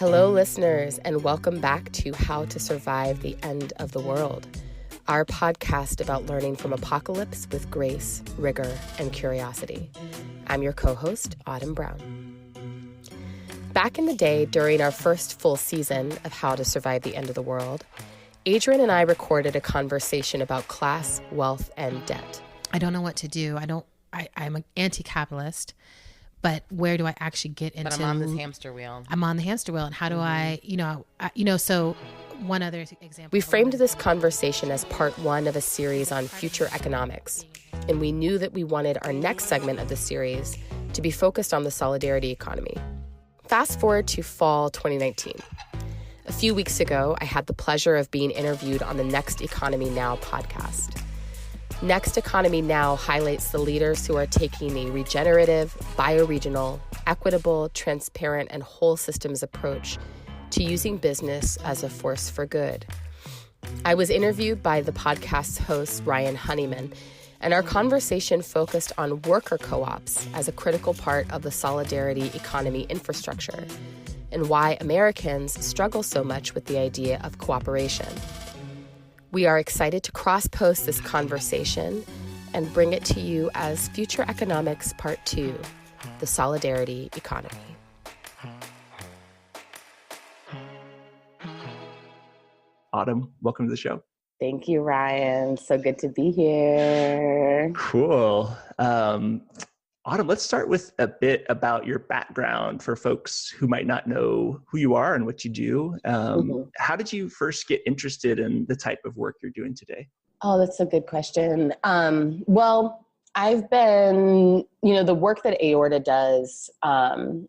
Hello, listeners, and welcome back to How to Survive the End of the World, our podcast about learning from apocalypse with grace, rigor, and curiosity. I'm your co-host, Autumn Brown. Back in the day, during our first full season of How to Survive the End of the World, Adrienne and I recorded a conversation about class, wealth, and debt. I don't know what to do. I'm an anti-capitalist, but where do I actually get into? But I'm on this hamster wheel. I'm on the hamster wheel. And how do I, so one other example. We framed this conversation as part one of a series on future economics. And we knew that we wanted our next segment of the series to be focused on the solidarity economy. Fast forward to fall 2019. A few weeks ago, I had the pleasure of being interviewed on the Next Economy Now podcast. Next Economy Now highlights the leaders who are taking a regenerative, bioregional, equitable, transparent, and whole systems approach to using business as a force for good. I was interviewed by the podcast's host, Ryan Honeyman, and our conversation focused on worker co-ops as a critical part of the solidarity economy infrastructure, and why Americans struggle so much with the idea of cooperation. We are excited to cross-post this conversation and bring it to you as Future Economics Part 2, the Solidarity Economy. Autumn, welcome to the show. Thank you, Ryan. So good to be here. Cool. Autumn, let's start with a bit about your background for folks who might not know who you are and what you do. How did you first get interested in the type of work you're doing today? Oh, that's a good question. Well, I've been, the work that Aorta does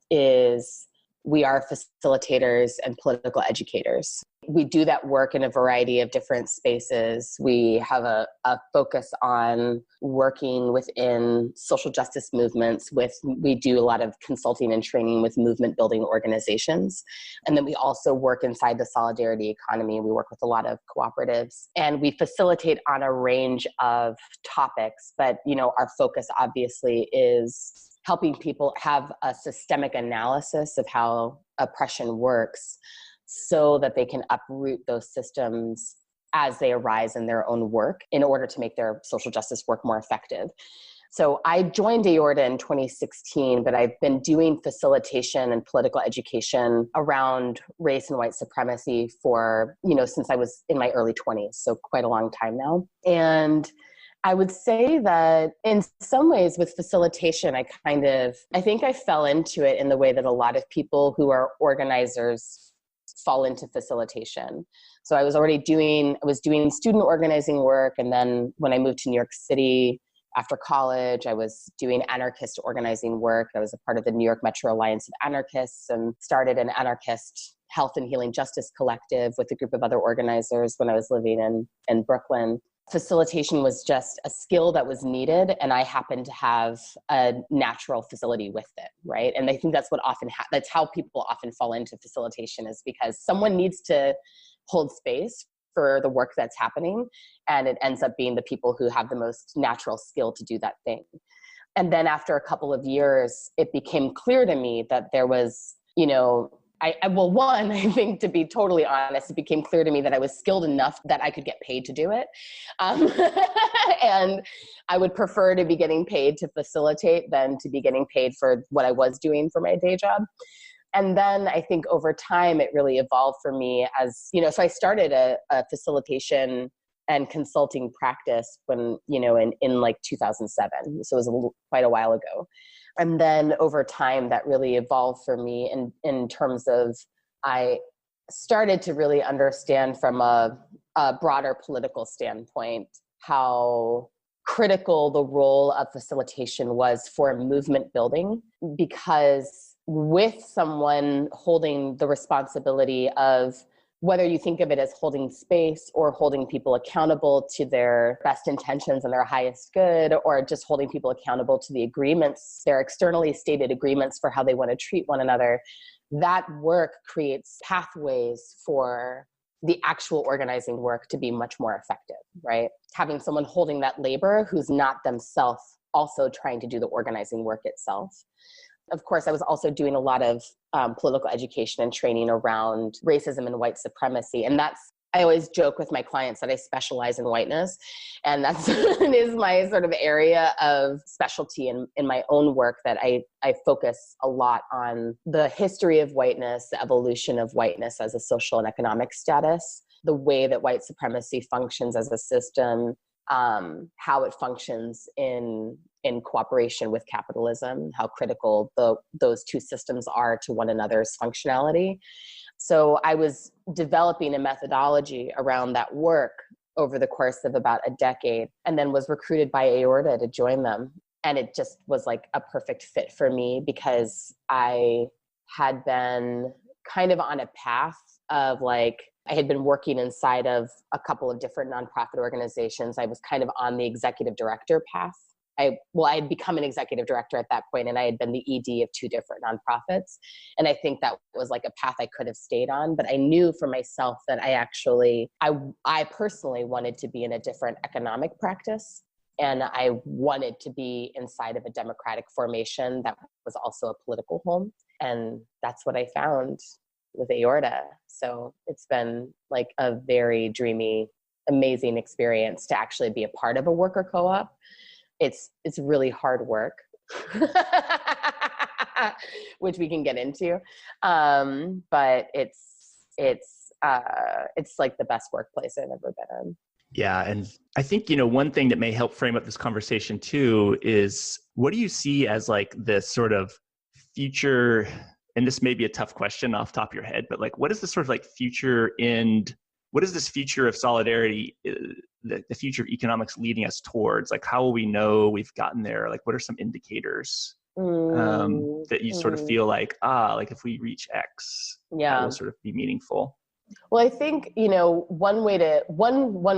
is we are facilitators and political educators. We do that work in a variety of different spaces. We have a focus on working within social justice movements. We do a lot of consulting and training with movement building organizations. And then we also work inside the solidarity economy. We work with a lot of cooperatives and we facilitate on a range of topics. But, our focus obviously is helping people have a systemic analysis of how oppression works, so that they can uproot those systems as they arise in their own work in order to make their social justice work more effective. So I joined Aorta in 2016, but I've been doing facilitation and political education around race and white supremacy for, since I was in my early 20s, so quite a long time now. And I would say that in some ways with facilitation, I think I fell into it in the way that a lot of people who are organizers fall into facilitation. So I was doing student organizing work. And then when I moved to New York City after college, I was doing anarchist organizing work. I was a part of the New York Metro Alliance of Anarchists and started an anarchist health and healing justice collective with a group of other organizers when I was living in Brooklyn. Facilitation was just a skill that was needed, and I happened to have a natural facility with it, right? And I think that's what that's how people often fall into facilitation, is because someone needs to hold space for the work that's happening, and it ends up being the people who have the most natural skill to do that thing. And then after a couple of years, it became clear to me that there was, I think, to be totally honest, it became clear to me that I was skilled enough that I could get paid to do it. And I would prefer to be getting paid to facilitate than to be getting paid for what I was doing for my day job. And then I think over time, it really evolved for me as, so I started a facilitation and consulting practice when, in like 2007. So it was quite a while ago. And then over time, that really evolved for me in terms of, I started to really understand from a broader political standpoint how critical the role of facilitation was for movement building, because with someone holding the responsibility of, whether you think of it as holding space or holding people accountable to their best intentions and their highest good, or just holding people accountable to the agreements, their externally stated agreements for how they want to treat one another, that work creates pathways for the actual organizing work to be much more effective, right? Having someone holding that labor who's not themselves also trying to do the organizing work itself. Of course, I was also doing a lot of political education and training around racism and white supremacy. And I always joke with my clients that I specialize in whiteness. And that's is my sort of area of specialty in my own work, that I focus a lot on the history of whiteness, the evolution of whiteness as a social and economic status, the way that white supremacy functions as a system, how it functions in cooperation with capitalism, how critical those two systems are to one another's functionality. So I was developing a methodology around that work over the course of about a decade, and then was recruited by Aorta to join them. And it just was like a perfect fit for me, because I had been kind of on a path of like, I had been working inside of a couple of different nonprofit organizations. I was kind of on the executive director path. I had become an executive director at that point, and I had been the ED of 2 different nonprofits. And I think that was like a path I could have stayed on, but I knew for myself that I personally wanted to be in a different economic practice. And I wanted to be inside of a democratic formation that was also a political home. And that's what I found with Aorta. So it's been like a very dreamy, amazing experience to actually be a part of a worker co-op. It's really hard work, which we can get into. But it's like the best workplace I've ever been in. Yeah. And I think, one thing that may help frame up this conversation too is, what do you see as like this sort of future, and this may be a tough question off the top of your head, but like, what is the sort of like future what is this future of solidarity, the future of economics leading us towards? Like, how will we know we've gotten there? Like, what are some indicators that you sort of feel like, like if we reach X, that will sort of be meaningful? Well, I think, one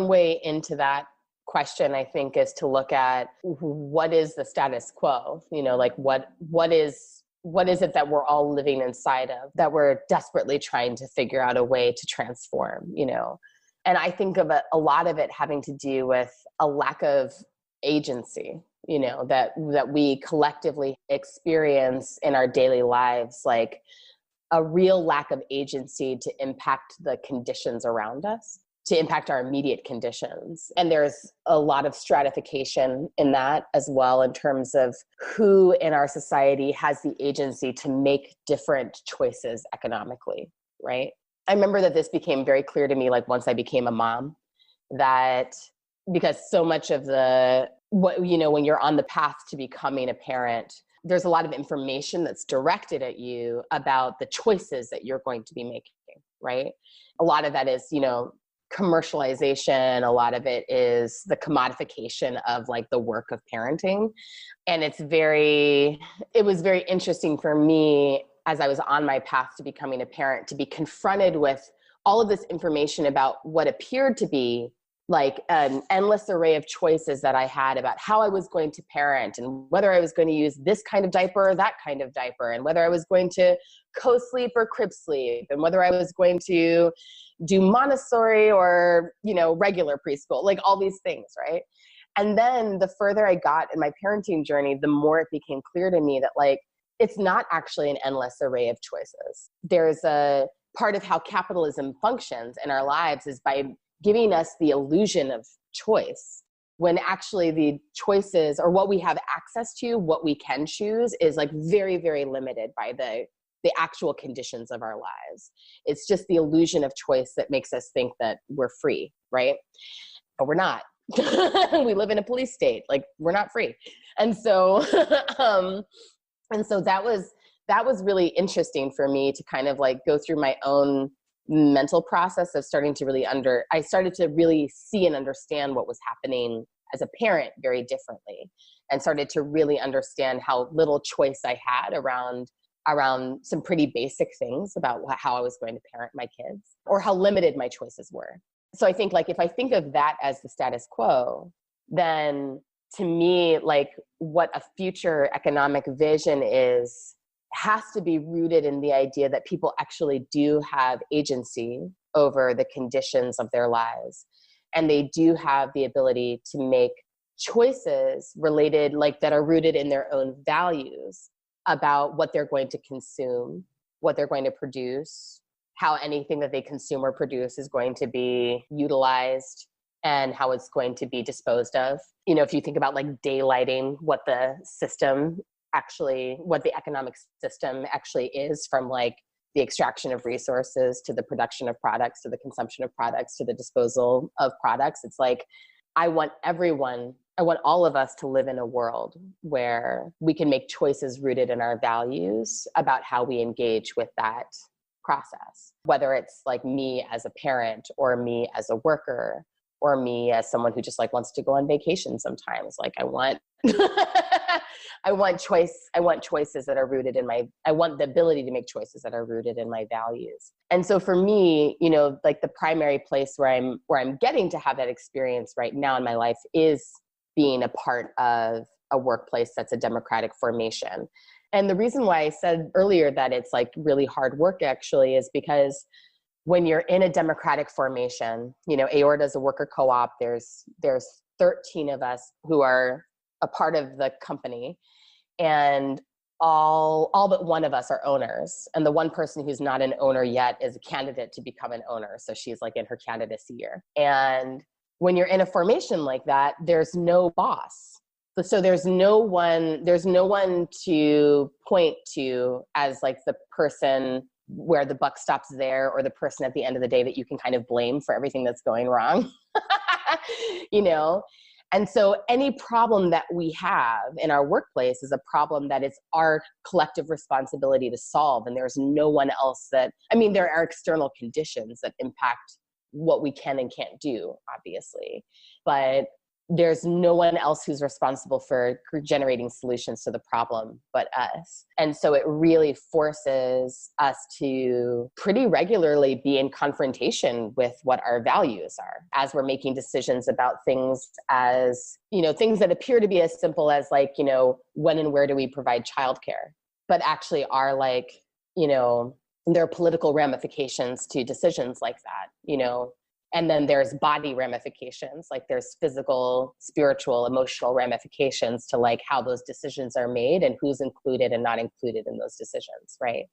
way into that question, I think, is to look at what is the status quo, like what is it that we're all living inside of, that we're desperately trying to figure out a way to transform, And I think of a lot of it having to do with a lack of agency, that we collectively experience in our daily lives, like a real lack of agency to impact the conditions around us, to impact our immediate conditions. And there's a lot of stratification in that as well, in terms of who in our society has the agency to make different choices economically, right? I remember that this became very clear to me, like once I became a mom, that because so much of when you're on the path to becoming a parent, there's a lot of information that's directed at you about the choices that you're going to be making, right? A lot of that is, commercialization. A lot of it is the commodification of like the work of parenting. And it was very interesting for me as I was on my path to becoming a parent to be confronted with all of this information about what appeared to be like an endless array of choices that I had about how I was going to parent, and whether I was going to use this kind of diaper or that kind of diaper, and whether I was going to co-sleep or crib sleep, and whether I was going to do Montessori or, regular preschool, like all these things, right? And then the further I got in my parenting journey, the more it became clear to me that like, it's not actually an endless array of choices. There's a part of how capitalism functions in our lives is by giving us the illusion of choice, when actually the choices, or what we have access to, what we can choose, is like very, very limited by the actual conditions of our lives. It's just the illusion of choice that makes us think that we're free, right? But we're not. We live in a police state. Like, we're not free. And so, that was really interesting for me to kind of like go through my own mental process of starting to I started to really see and understand what was happening as a parent very differently, and started to really understand how little choice I had around some pretty basic things about how I was going to parent my kids, or how limited my choices were. So I think like, if I think of that as the status quo, then to me, like what a future economic vision has to be rooted in the idea that people actually do have agency over the conditions of their lives. And they do have the ability to make choices related, like that are rooted in their own values about what they're going to consume, what they're going to produce, how anything that they consume or produce is going to be utilized, and how it's going to be disposed of. You know, if you think about like daylighting what the system actually, what the economic system actually is, from like the extraction of resources to the production of products to the consumption of products to the disposal of products, it's like, I want all of us to live in a world where we can make choices rooted in our values about how we engage with that process, whether it's like me as a parent or me as a worker or me as someone who just like wants to go on vacation sometimes. Like I want choices that are rooted in I want the ability to make choices that are rooted in my values. And so for me, you know, like the primary place where I'm getting to have that experience right now in my life is being a part of a workplace that's a democratic formation. And the reason why I said earlier that it's like really hard work actually is because when you're in a democratic formation, you know, Aorta is a worker co-op. There's 13 of us who are a part of the company, and all but one of us are owners. And the one person who's not an owner yet is a candidate to become an owner. So she's like in her candidacy year. And when you're in a formation like that, there's no boss. So there's no one to point to as like the person where the buck stops there, or the person at the end of the day that you can kind of blame for everything that's going wrong, you know? And so any problem that we have in our workplace is a problem that it's our collective responsibility to solve. And there's no one else there are external conditions that impact what we can and can't do, obviously, but there's no one else who's responsible for generating solutions to the problem but us. And so it really forces us to pretty regularly be in confrontation with what our values are as we're making decisions about things, as, you know, things that appear to be as simple as like, you know, when and where do we provide childcare, but actually are like, you know, there are political ramifications to decisions like that, you know. And then there's body ramifications, like there's physical, spiritual, emotional ramifications to like how those decisions are made and who's included and not included in those decisions, right?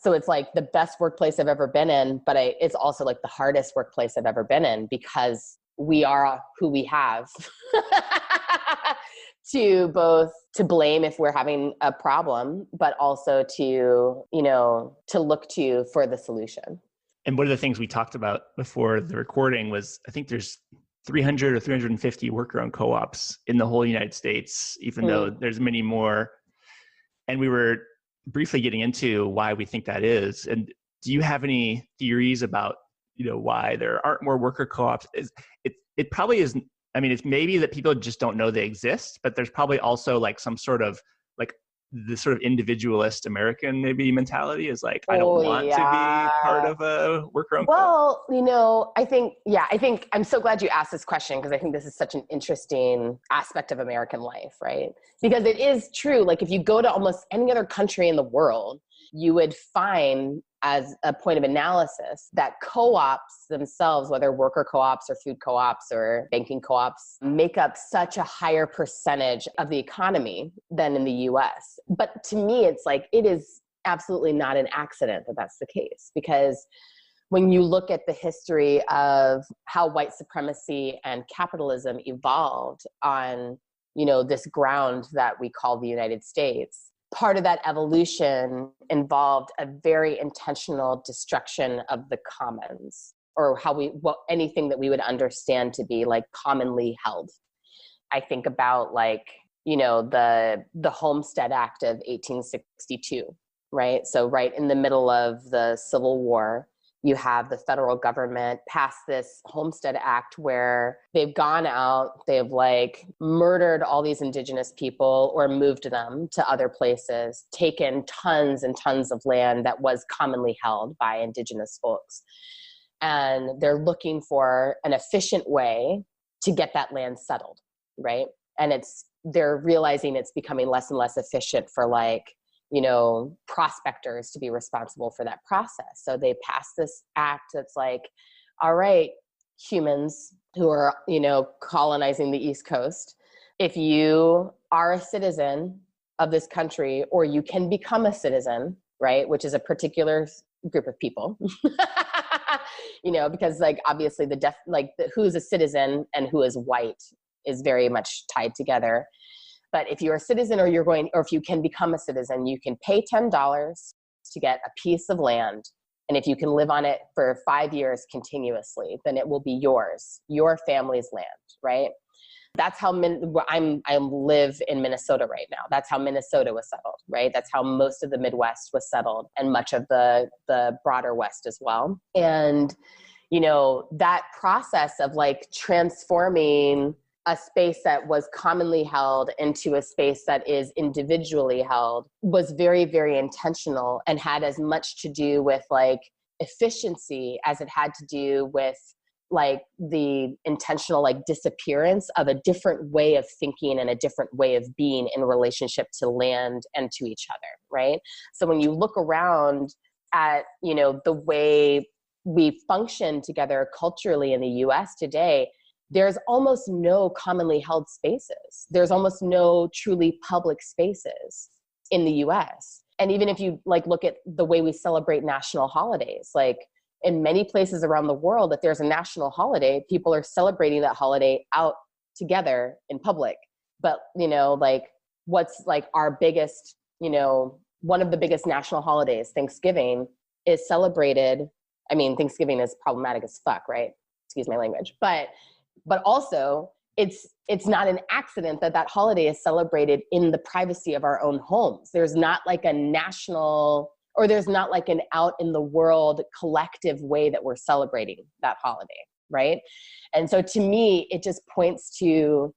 So it's like the best workplace I've ever been in, but it's also like the hardest workplace I've ever been in, because we are who we have to blame if we're having a problem, but also to, you know, to look to for the solution. And one of the things we talked about before the recording was, I think there's 300 or 350 worker-owned co-ops in the whole United States, even though there's many more. And we were briefly getting into why we think that is. And do you have any theories about, you know, why there aren't more worker co-ops? It probably is. I mean, it's maybe that people just don't know they exist, but there's probably also like some sort of like the sort of individualist American maybe mentality is like, I don't want to be part of a worker-owned co-op. Well, you know, I think I'm so glad you asked this question, because I think this is such an interesting aspect of American life, right? Because it is true. Like if you go to almost any other country in the world, you would find, as a point of analysis, that co-ops themselves, whether worker co-ops or food co-ops or banking co-ops, make up such a higher percentage of the economy than in the US. But to me, it's like, it is absolutely not an accident that that's the case, because when you look at the history of how white supremacy and capitalism evolved on, you know, this ground that we call the United States, part of that evolution involved a very intentional destruction of the commons, or anything that we would understand to be like commonly held. I think about like, you know, the Homestead Act of 1862, right? So right in the middle of the Civil War, you have the federal government pass this Homestead Act where they've gone out, they've like murdered all these indigenous people or moved them to other places, taken tons and tons of land that was commonly held by indigenous folks. And they're looking for an efficient way to get that land settled, right? And they're realizing it's becoming less and less efficient for like, you know, prospectors to be responsible for that process. So they passed this act that's like, all right, humans who are, you know, colonizing the East Coast, if you are a citizen of this country, or you can become a citizen, right? Which is a particular group of people, because like obviously who's a citizen and who is white is very much tied together. But if you're a citizen or if you can become a citizen, you can pay $10 to get a piece of land. And if you can live on it for 5 years continuously, then it will be yours, your family's land, right? That's how I live in Minnesota right now. That's how Minnesota was settled, right? That's how most of the Midwest was settled, and much of the broader West as well. And, that process of like transforming a space that was commonly held into a space that is individually held was very, very intentional, and had as much to do with like efficiency as it had to do with like the intentional like disappearance of a different way of thinking and a different way of being in relationship to land and to each other, right? So when you look around at, the way we function together culturally in the US today, there's almost no commonly held spaces. There's almost no truly public spaces in the US. And even if you like look at the way we celebrate national holidays, like in many places around the world, if there's a national holiday, people are celebrating that holiday out together in public. But, like what's like our biggest, one of the biggest national holidays, Thanksgiving, is celebrated. I mean, Thanksgiving is problematic as fuck, right? Excuse my language. But also it's not an accident that holiday is celebrated in the privacy of our own homes. There's not like a national, or there's not like an out in the world collective way that we're celebrating that holiday, right? And so to me, it just points to,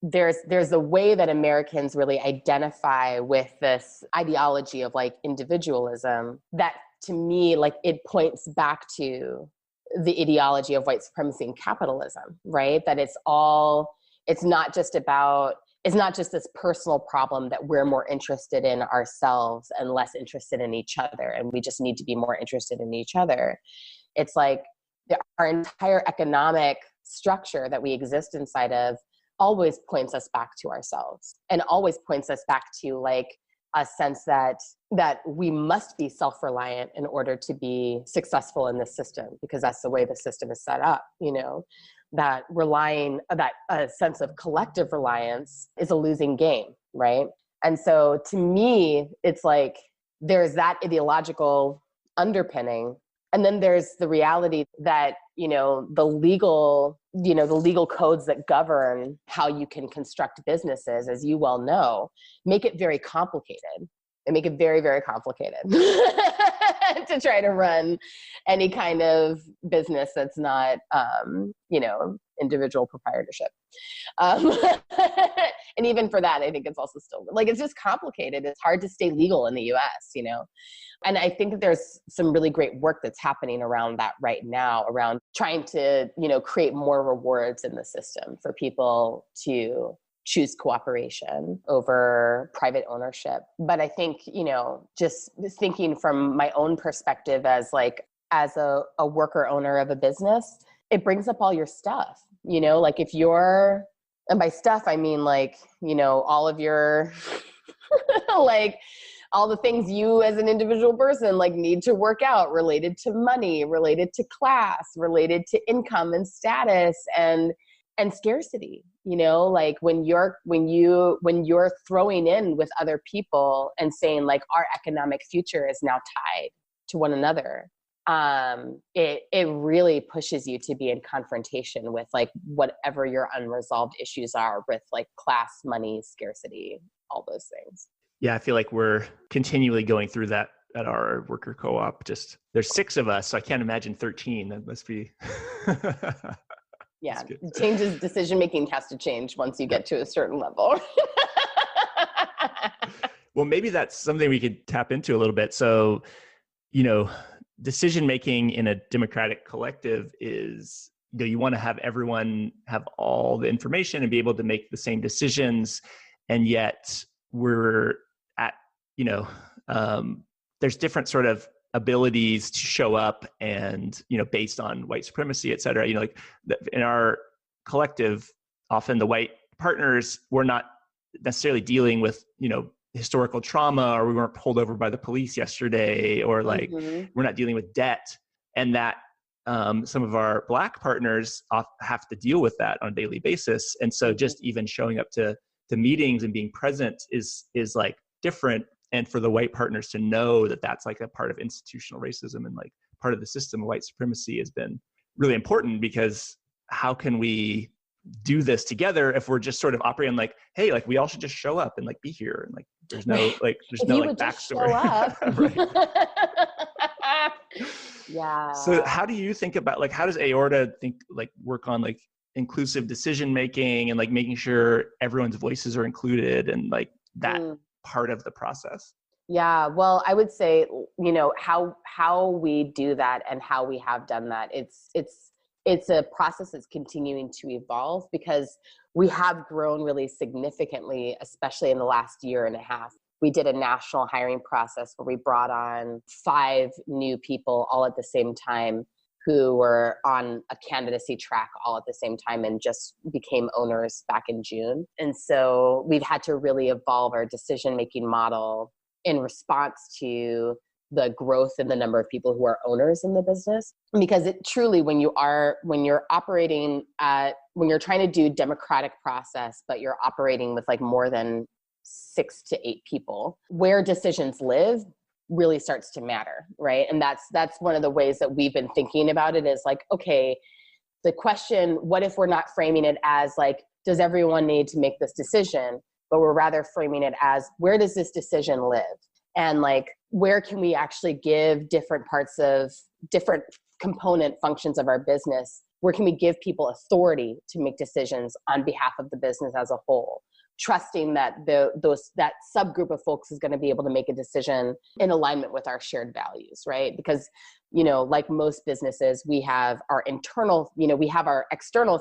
there's a way that Americans really identify with this ideology of like individualism that to me, like it points back to the ideology of white supremacy and capitalism, right? That it's not just this personal problem that we're more interested in ourselves and less interested in each other, and we just need to be more interested in each other. It's like our entire economic structure that we exist inside of always points us back to ourselves, and always points us back to like a sense that we must be self-reliant in order to be successful in this system, because that's the way the system is set up, that a sense of collective reliance is a losing game, right? And so to me, it's like there's that ideological underpinning. And then there's the reality that, the legal codes that govern how you can construct businesses, as you well know, make it very complicated. They make it very, very complicated to try to run any kind of business that's not, individual proprietorship. And even for that, I think it's also still like, it's just complicated. It's hard to stay legal in the US, And I think that there's some really great work that's happening around that right now, around trying to, create more rewards in the system for people to choose cooperation over private ownership. But I think, just thinking from my own perspective as a worker owner of a business, it brings up all your stuff, like if you're, and by stuff, I mean like, all of your, like all the things you as an individual person like need to work out related to money, related to class, related to income and status and scarcity, like when you're throwing in with other people and saying like our economic future is now tied to one another, it really pushes you to be in confrontation with like whatever your unresolved issues are with like class, money, scarcity, all those things. Yeah, I feel like we're continually going through that at our worker co-op. Just there's 6 of us, so I can't imagine 13. That must be. Yeah, changes, decision making has to change once you get to a certain level. Well, maybe that's something we could tap into a little bit. So, decision making in a democratic collective is, you want to have everyone have all the information and be able to make the same decisions, and yet we're at, there's different sort of abilities to show up and, based on white supremacy, et cetera, like in our collective, often the white partners, we're not necessarily dealing with, historical trauma, or we weren't pulled over by the police yesterday, or like we're not dealing with debt. And that some of our Black partners have to deal with that on a daily basis. And so just even showing up to meetings and being present is like different. And for the white partners to know that that's like a part of institutional racism and like part of the system of white supremacy has been really important, because how can we do this together if we're just sort of operating like, hey, like we all should just show up and like be here, and like there's no like backstory. Yeah. So how do you think about, like, how does Aorta work on like inclusive decision making and like making sure everyone's voices are included and like that part of the process? Yeah, well, I would say, how we do that and how we have done that, it's a process that's continuing to evolve, because we have grown really significantly, especially in the last year and a half. We did a national hiring process where we brought on 5 new people all at the same time, who were on a candidacy track all at the same time and just became owners back in June. And so we've had to really evolve our decision-making model in response to the growth in the number of people who are owners in the business. Because it truly, when you're trying to do democratic process, but you're operating with like more than 6 to 8 people, where decisions live really starts to matter, right? And that's one of the ways that we've been thinking about it, is like, okay, the question, what if we're not framing it as like, does everyone need to make this decision? But we're rather framing it as, where does this decision live? And like, where can we actually give different parts of different component functions of our business? Where can we give people authority to make decisions on behalf of the business as a whole? Trusting that that subgroup of folks is going to be able to make a decision in alignment with our shared values, right? Because, like most businesses, we have our external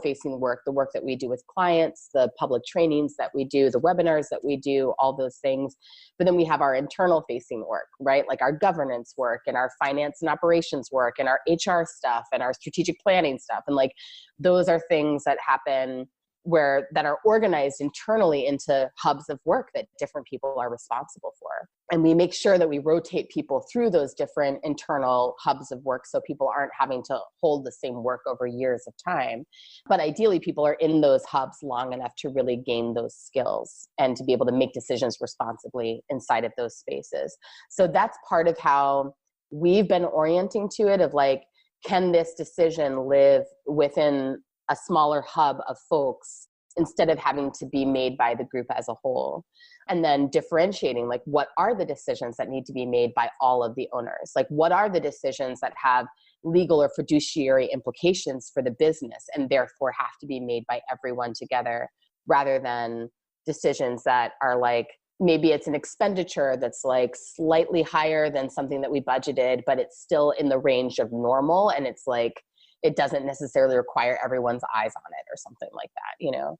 facing work, the work that we do with clients, the public trainings that we do, the webinars that we do, all those things. But then we have our internal facing work, right? Like our governance work and our finance and operations work and our HR stuff and our strategic planning stuff. And like, those are things that happen that are organized internally into hubs of work that different people are responsible for. And we make sure that we rotate people through those different internal hubs of work, so people aren't having to hold the same work over years of time. But ideally, people are in those hubs long enough to really gain those skills and to be able to make decisions responsibly inside of those spaces. So that's part of how we've been orienting to it, of like, can this decision live within a smaller hub of folks instead of having to be made by the group as a whole? And then differentiating, like, what are the decisions that need to be made by all of the owners? Like, what are the decisions that have legal or fiduciary implications for the business and therefore have to be made by everyone together, rather than decisions that are like, maybe it's an expenditure that's like slightly higher than something that we budgeted, but it's still in the range of normal. And it's like, it doesn't necessarily require everyone's eyes on it or something like that.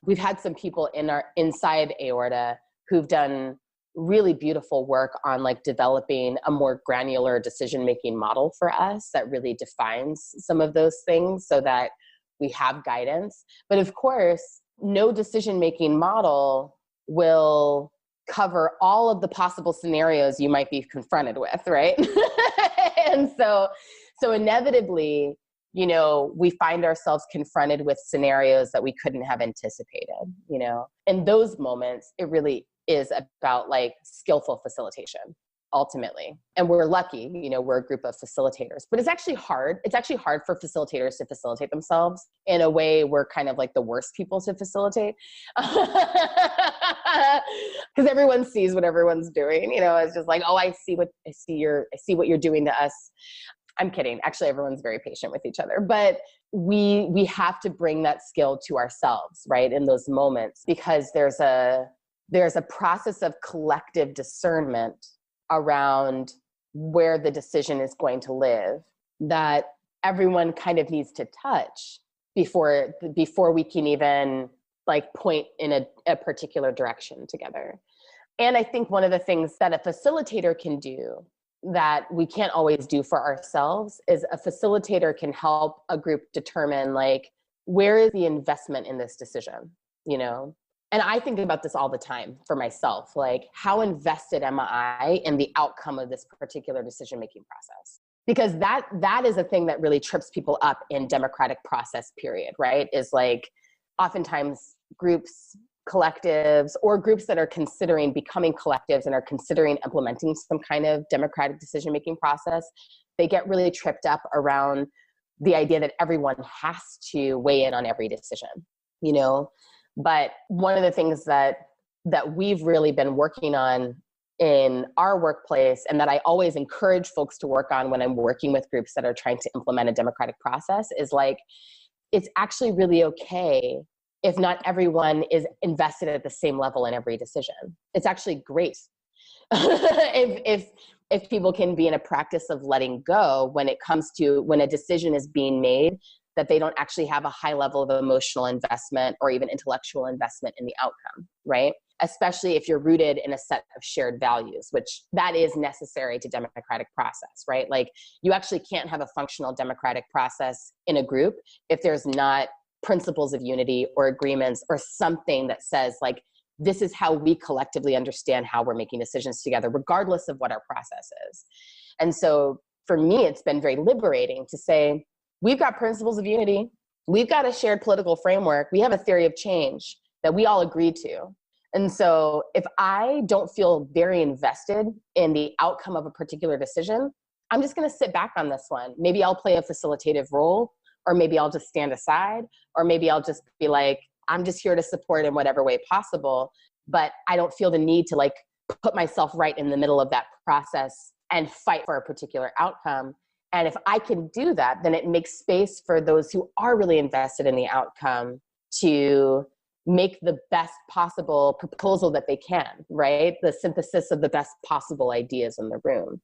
We've had some people inside Aorta who've done really beautiful work on like developing a more granular decision-making model for us that really defines some of those things so that we have guidance. But of course, no decision-making model will cover all of the possible scenarios you might be confronted with, right? And so inevitably, we find ourselves confronted with scenarios that we couldn't have anticipated. In those moments, it really is about like skillful facilitation ultimately. And we're lucky, we're a group of facilitators, but it's actually hard. It's actually hard for facilitators to facilitate themselves. In a way, we're kind of like the worst people to facilitate because everyone sees what everyone's doing. It's just like, oh, I see what you're doing to us. I'm kidding. Actually, everyone's very patient with each other, but we have to bring that skill to ourselves, right? In those moments, because there's a process of collective discernment around where the decision is going to live that everyone kind of needs to touch before we can even like point in a particular direction together. And I think one of the things that a facilitator can do that we can't always do for ourselves is a facilitator can help a group determine like, where is the investment in this decision? and I think about this all the time for myself, like how invested am I in the outcome of this particular decision-making process? Because that is a thing that really trips people up in democratic process period, right? Is like oftentimes groups, collectives, or groups that are considering becoming collectives and are considering implementing some kind of democratic decision-making process, they get really tripped up around the idea that everyone has to weigh in on every decision, you know? But one of the things that we've really been working on in our workplace, and that I always encourage folks to work on when I'm working with groups that are trying to implement a democratic process, is like, it's actually really okay if not everyone is invested at the same level in every decision. It's actually great if people can be in a practice of letting go when it comes to when a decision is being made, that they don't actually have a high level of emotional investment or even intellectual investment in the outcome, right? Especially if you're rooted in a set of shared values, which that is necessary to democratic process, right? Like you actually can't have a functional democratic process in a group if there's not principles of unity or agreements or something that says like, this is how we collectively understand how we're making decisions together, regardless of what our process is. And so for me, it's been very liberating to say, we've got principles of unity. We've got a shared political framework. We have a theory of change that we all agree to. And so if I don't feel very invested in the outcome of a particular decision, I'm just going to sit back on this one. Maybe I'll play a facilitative role, or maybe I'll just stand aside, or maybe I'll just be like, I'm just here to support in whatever way possible. But I don't feel the need to like put myself right in the middle of that process and fight for a particular outcome. And if I can do that, then it makes space for those who are really invested in the outcome to make the best possible proposal that they can, right? The synthesis of the best possible ideas in the room.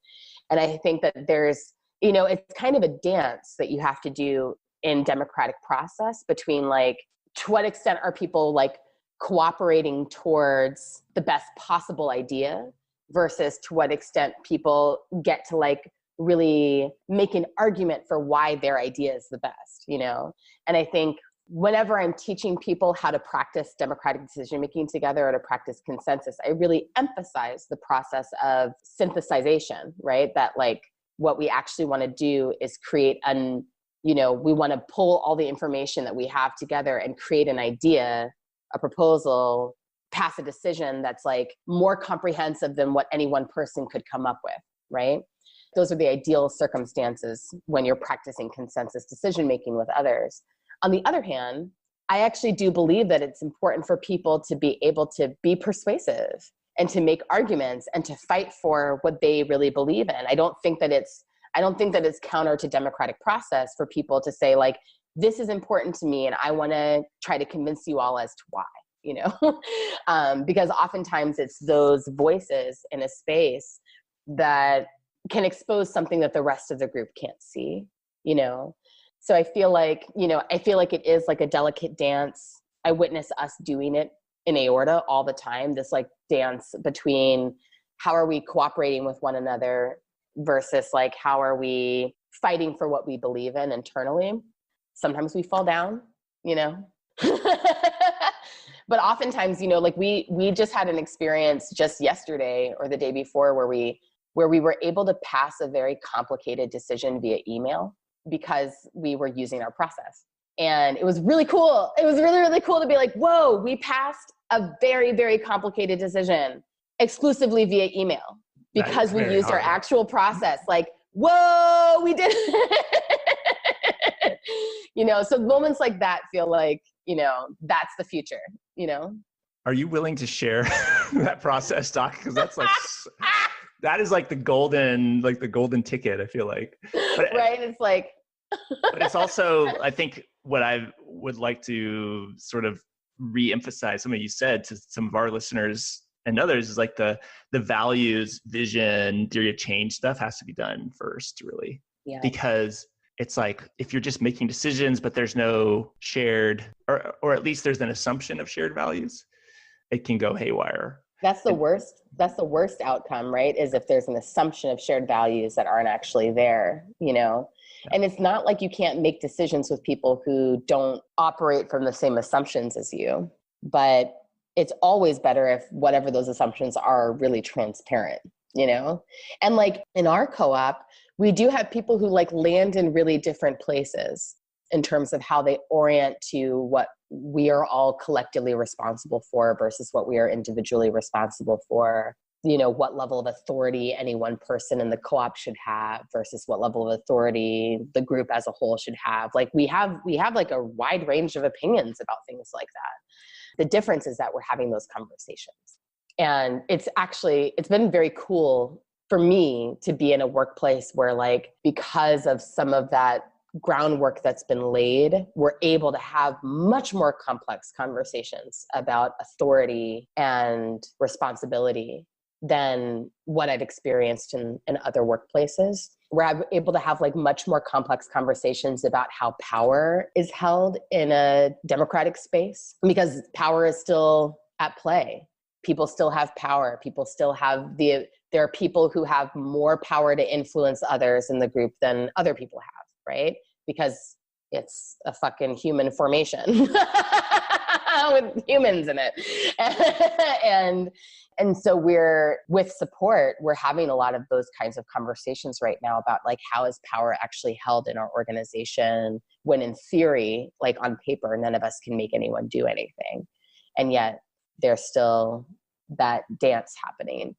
And I think that there's, you know, it's kind of a dance that you have to do in democratic process between like, to what extent are people like cooperating towards the best possible idea versus to what extent people get to like really make an argument for why their idea is the best, you know? And I think whenever I'm teaching people how to practice democratic decision-making together or to practice consensus, I really emphasize the process of synthesization, right? That like what we actually want to do is create we want to pull all the information that we have together and create an idea, a proposal, pass a decision that's like more comprehensive than what any one person could come up with, right? Those are the ideal circumstances when you're practicing consensus decision-making with others. On the other hand, I actually do believe that it's important for people to be able to be persuasive and to make arguments and to fight for what they really believe in. I don't think that it's counter to democratic process for people to say like, this is important to me and I want to try to convince you all as to why, you know? Because oftentimes it's those voices in a space that can expose something that the rest of the group can't see, you know? So I feel like it is like a delicate dance. I witness us doing it in Aorta all the time, this like dance between how are we cooperating with one another versus like how are we fighting for what we believe in internally. Sometimes we fall down, you know? But oftentimes, you know, like we just had an experience just yesterday or the day before where we were able to pass a very complicated decision via email because we were using our process. And it was really cool. It was really, really cool to be like, whoa, we passed a very, very complicated decision exclusively via email because we used our actual process. Like, whoa, we did it. You know, so moments like that feel like, you know, that's the future, you know? Are you willing to share that process, Doc? Because that's like, that is like the golden ticket, I feel like. But, right? It's like. But it's also, I think what I would like to sort of re-emphasize something you said to some of our listeners and others is like the values, vision, theory of change stuff has to be done first, really. Yeah. Because it's like, if you're just making decisions, but there's no shared, or at least there's an assumption of shared values, it can go haywire. That's the worst outcome, right? Is if there's an assumption of shared values that aren't actually there, you know? Yeah. And it's not like you can't make decisions with people who don't operate from the same assumptions as you, but it's always better if whatever those assumptions are really transparent, you know? And like in our co-op, we do have people who like land in really different places in terms of how they orient to what we are all collectively responsible for versus what we are individually responsible for. You know, what level of authority any one person in the co-op should have versus what level of authority the group as a whole should have. Like we have like a wide range of opinions about things like that. The difference is that we're having those conversations. And it's been very cool for me to be in a workplace where like, because of some of that groundwork that's been laid, we're able to have much more complex conversations about authority and responsibility than what I've experienced in other workplaces, where I'm able to have like much more complex conversations about how power is held in a democratic space, because power is still at play. People still have power. People still have there are people who have more power to influence others in the group than other people have, right? Because it's a fucking human formation with humans in it. And so with support, we're having a lot of those kinds of conversations right now about like, how is power actually held in our organization when in theory, like on paper, none of us can make anyone do anything. And yet there's still that dance happening.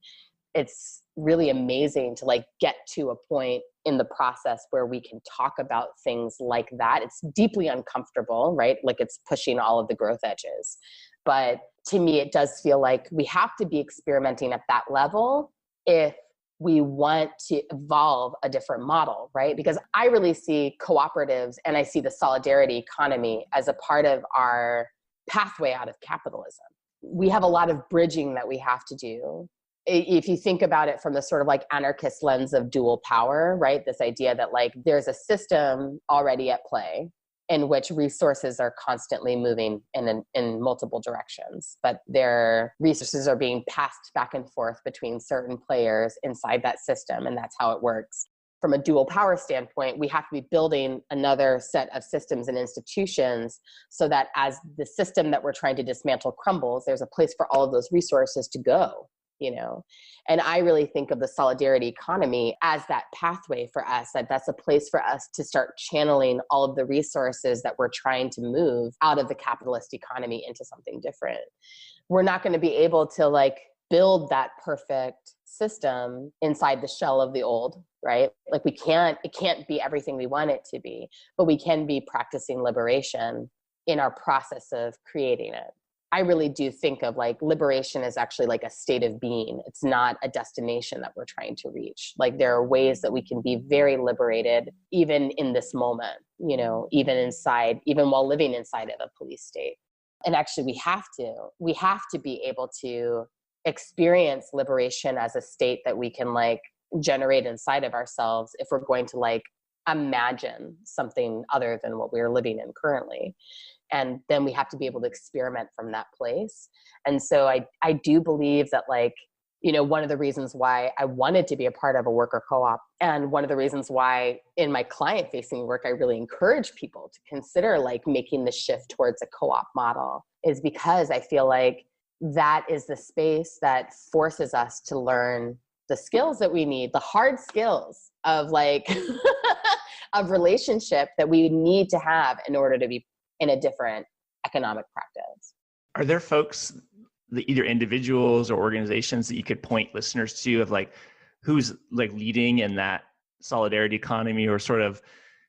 It's really amazing to like get to a point in the process where we can talk about things like that. It's deeply uncomfortable, right? Like it's pushing all of the growth edges. But to me, it does feel like we have to be experimenting at that level if we want to evolve a different model, right? Because I really see cooperatives and I see the solidarity economy as a part of our pathway out of capitalism. We have a lot of bridging that we have to do. If you think about it from the sort of like anarchist lens of dual power, right? This idea that like there's a system already at play in which resources are constantly moving in multiple directions, but their resources are being passed back and forth between certain players inside that system, and that's how it works. From a dual power standpoint, we have to be building another set of systems and institutions so that as the system that we're trying to dismantle crumbles, there's a place for all of those resources to go, you know? And I really think of the solidarity economy as that pathway for us, that's a place for us to start channeling all of the resources that we're trying to move out of the capitalist economy into something different. We're not going to be able to like build that perfect system inside the shell of the old, right? Like it can't be everything we want it to be, but we can be practicing liberation in our process of creating it. I really do think of like liberation as actually like a state of being. It's not a destination that we're trying to reach. Like there are ways that we can be very liberated even in this moment, you know, even while living inside of a police state. And actually we have to be able to experience liberation as a state that we can like generate inside of ourselves if we're going to like imagine something other than what we're living in currently. And then we have to be able to experiment from that place. And so I do believe that like, you know, one of the reasons why I wanted to be a part of a worker co-op, and one of the reasons why in my client facing work, I really encourage people to consider like making the shift towards a co-op model, is because I feel like that is the space that forces us to learn the skills that we need, the hard skills of like, of relationship that we need to have in order to be in a different economic practice. Are there folks, either individuals or organizations, that you could point listeners to of like, who's like leading in that solidarity economy, or sort of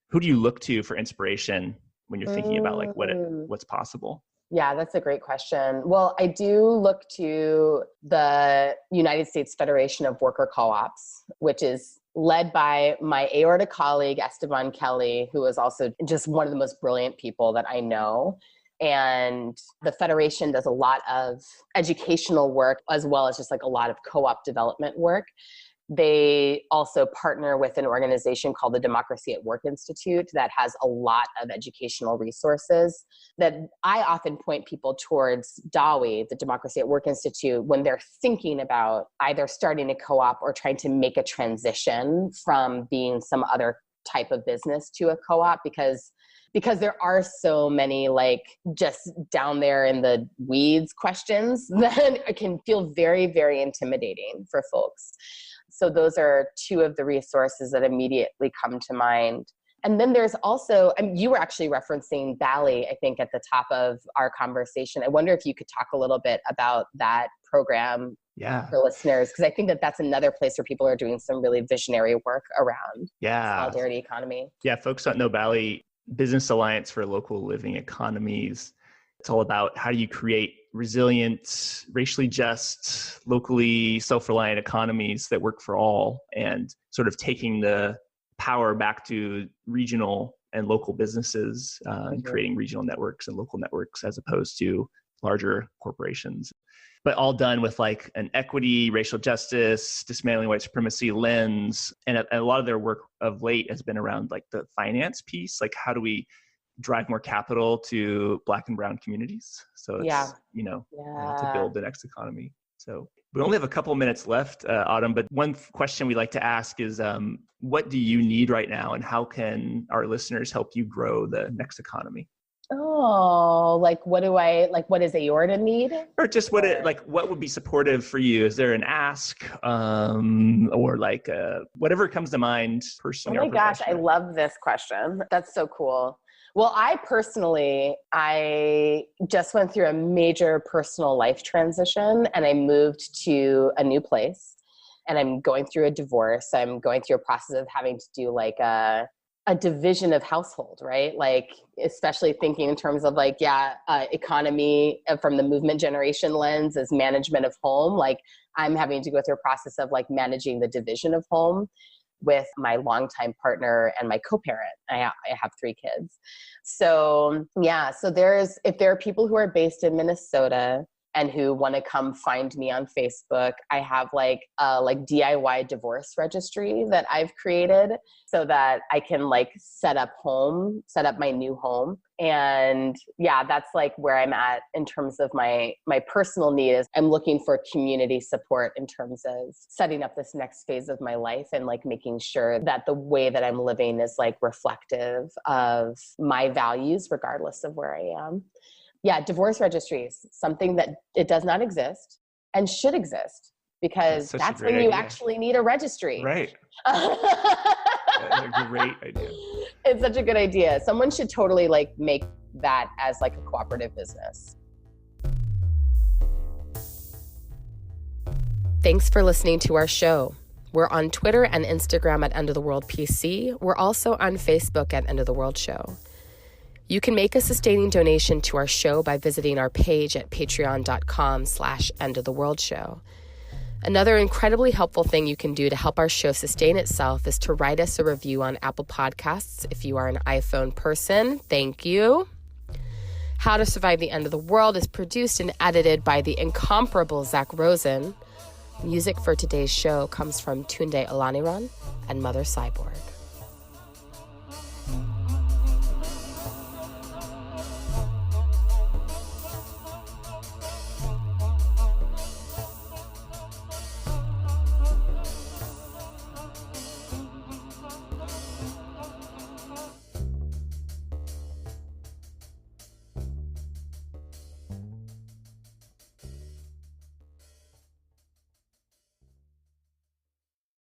who do you look to for inspiration when you're thinking about like what's possible? Yeah, that's a great question. Well, I do look to the United States Federation of Worker Co-ops, which is led by my aorta colleague, Esteban Kelly, who is also just one of the most brilliant people that I know. And the Federation does a lot of educational work as well as just like a lot of co-op development work. They also partner with an organization called the Democracy at Work Institute that has a lot of educational resources that I often point people towards DAWI, the Democracy at Work Institute, when they're thinking about either starting a co-op or trying to make a transition from being some other type of business to a co-op, because because there are so many like just down there in the weeds questions that it can feel very, very intimidating for folks. So those are two of the resources that immediately come to mind. And then there's also, you were actually referencing Bally, I think, at the top of our conversation. I wonder if you could talk a little bit about that program for listeners, because I think that that's another place where people are doing some really visionary work around solidarity economy. Yeah, folks don't know Bally, Business Alliance for Local Living Economies. It's all about how do you create resilient, racially just, locally self-reliant economies that work for all, and sort of taking the power back to regional and local businesses and creating regional networks and local networks as opposed to larger corporations. But all done with like an equity, racial justice, dismantling white supremacy lens. And a lot of their work of late has been around like the finance piece, like how do we drive more capital to Black and brown communities? So it's, to build the next economy. So we only have a couple minutes left, Autumn, but one question we like to ask is, what do you need right now, and how can our listeners help you grow the next economy? Oh, like what does Aorta need? Or just what would be supportive for you? Is there an ask, or like whatever comes to mind personally? Oh my gosh, I love this question. That's so cool. Well, I just went through a major personal life transition, and I moved to a new place, and I'm going through a divorce. I'm going through a process of having to do like a division of household, right? Like, especially thinking in terms of like, economy from the movement generation lens as management of home. Like, I'm having to go through a process of like managing the division of home with my longtime partner and my co-parent. I have 3 kids. So if there are people who are based in Minnesota and who want to come find me on Facebook, I have like DIY divorce registry that I've created so that I can like set up my new home. And that's like where I'm at in terms of my personal need is I'm looking for community support in terms of setting up this next phase of my life and like making sure that the way that I'm living is like reflective of my values, regardless of where I am. Yeah, divorce registries, something that it does not exist and should exist, because that's when you actually need a registry. Right. A great idea. It's such a good idea. Someone should totally like make that as like a cooperative business. Thanks for listening to our show. We're on Twitter and Instagram at End of the World PC. We're also on Facebook at End of the World Show. You can make a sustaining donation to our show by visiting our page at patreon.com/endoftheworldshow. Another incredibly helpful thing you can do to help our show sustain itself is to write us a review on Apple Podcasts if you are an iPhone person. Thank you. How to Survive the End of the World is produced and edited by the incomparable Zach Rosen. Music for today's show comes from Tunde Olaniran and Mother Cyborg.